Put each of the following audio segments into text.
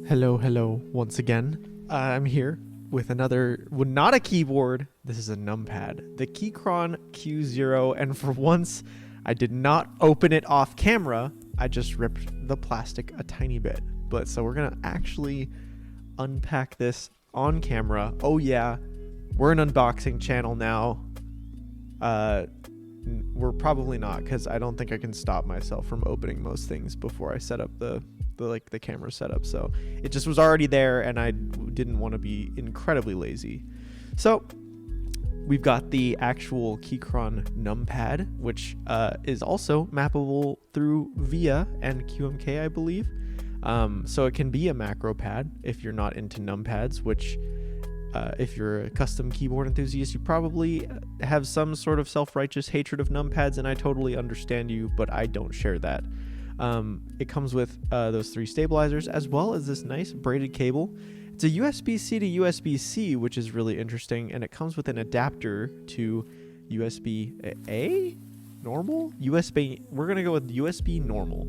Hello, once again. I'm here with another, well, not a keyboard. This is a numpad, the Keychron Q0, and for once, I did not open it off camera. I just ripped the plastic a tiny bit. But so we're gonna actually unpack this on camera. Oh yeah, we're an unboxing channel now. We're probably not, because I don't think I can stop myself from opening most things before I set up the camera setup. So it just was already there and I didn't want to be incredibly lazy. So we've got the actual Keychron numpad, which is also mappable through VIA and QMK, I believe. So it can be a macro pad if you're not into numpads, which if you're a custom keyboard enthusiast, you probably have some sort of self-righteous hatred of numpads, and I totally understand you, but I don't share that. It comes with those 3 stabilizers, as well as this nice braided cable. It's a USB-C to USB-C, which is really interesting, and it comes with an adapter to USB-A? Normal? USB, we're going to go with USB normal.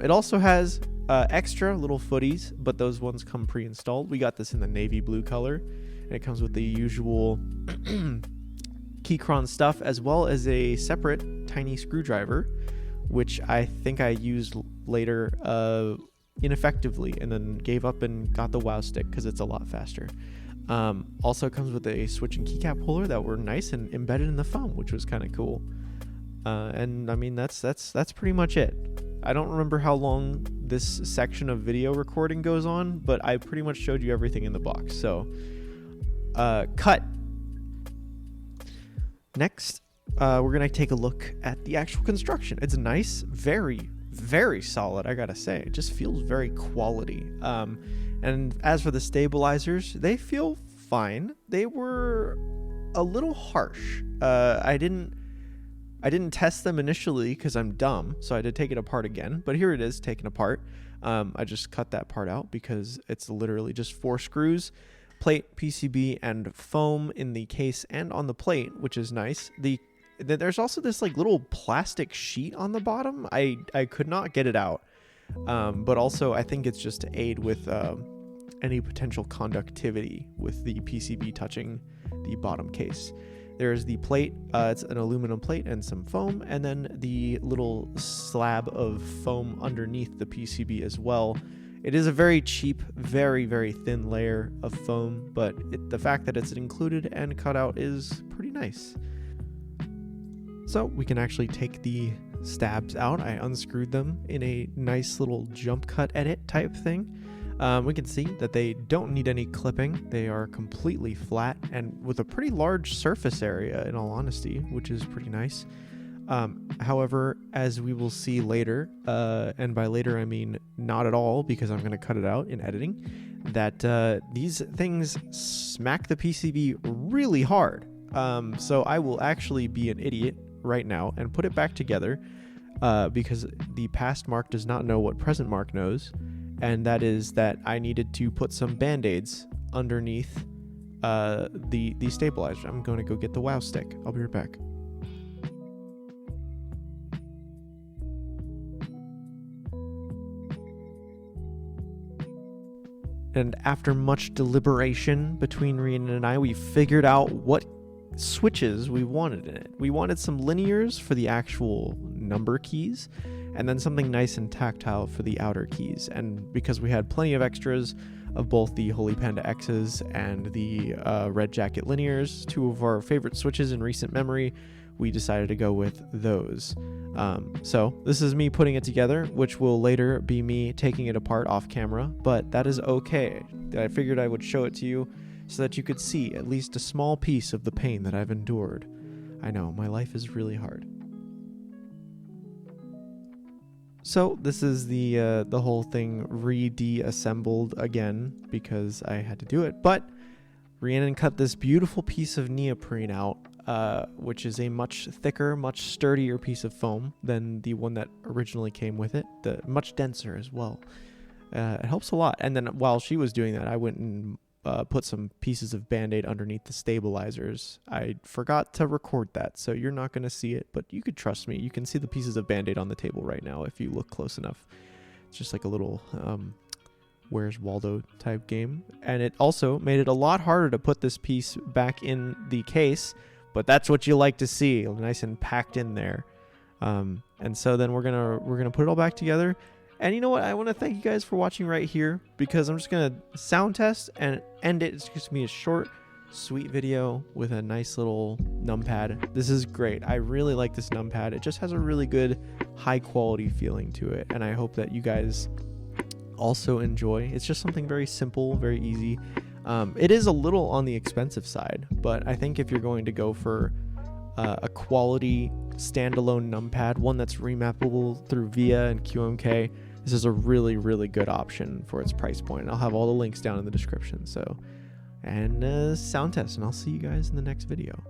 It also has extra little footies, but those ones come pre-installed. We got this in the navy blue color, and it comes with the usual Keychron stuff, as well as a separate tiny screwdriver, which I think I used later ineffectively, and then gave up and got the WoW stick because it's a lot faster. Also comes with a switch and keycap holder that were nice and embedded in the foam, which was kind of cool. And I mean, that's pretty much it. I don't remember how long this section of video recording goes on, but I pretty much showed you everything in the box. So, cut. Next, we're going to take a look at the actual construction. It's nice, very, very solid, I gotta say. It just feels very quality. And as for the stabilizers, they feel fine. They were a little harsh. I didn't test them initially because I'm dumb, so I had to take it apart again. But here it is, taken apart. I just cut that part out because it's literally just 4 screws, plate, PCB, and foam in the case and on the plate, which is nice. There's also this like little plastic sheet on the bottom. I could not get it out, but also I think it's just to aid with any potential conductivity with the PCB touching the bottom case. There's the plate, it's an aluminum plate and some foam, and then the little slab of foam underneath the PCB as well. It is a very cheap, very, very thin layer of foam, but the fact that it's included and cut out is pretty nice. So we can actually take the stabs out. I unscrewed them in a nice little jump cut edit type thing. We can see that they don't need any clipping. They are completely flat and with a pretty large surface area, in all honesty, which is pretty nice. However, as we will see later, and by later I mean not at all, because I'm going to cut it out in editing, that these things smack the PCB really hard. So I will actually be an idiot right now and put it back together, because the past Mark does not know what present Mark knows. And that is that I needed to put some band-aids underneath the stabilizer. I'm going to go get the WoW stick. I'll be right back. And after much deliberation between Rhiannon and I, we figured out what switches we wanted in it. We wanted some linears for the actual number keys, and then something nice and tactile for the outer keys. And because we had plenty of extras of both the Holy Panda X's and the Red Jacket linears, 2 of our favorite switches in recent memory, we decided to go with those. So this is me putting it together, which will later be me taking it apart off camera, but that is okay. I figured I would show it to you so that you could see at least a small piece of the pain that I've endured. I know, my life is really hard. So this is the whole thing re-de-assembled again because I had to do it. But Rhiannon cut this beautiful piece of neoprene out, which is a much thicker, much sturdier piece of foam than the one that originally came with it. Much denser as well. It helps a lot. And then while she was doing that, I went and put some pieces of Band-Aid underneath the stabilizers. I forgot to record that, so you're not going to see it, but you could trust me. You can see the pieces of Band-Aid on the table right now if you look close enough. It's just like a little Where's Waldo type game. And it also made it a lot harder to put this piece back in the case, but that's what you like to see, nice and packed in there. And so then we're gonna put it all back together. And you know what? I want to thank you guys for watching right here, because I'm just gonna sound test and end it. It's just gonna be a short, sweet video with a nice little numpad. This is great. I really like this numpad. It just has a really good high quality feeling to it, and I hope that you guys also enjoy. It's just something very simple, very easy. It is a little on the expensive side, but I think if you're going to go for a quality standalone numpad, one that's remappable through VIA and QMK, this is a really, really good option for its price point. I'll have all the links down in the description. So, and sound test, and I'll see you guys in the next video.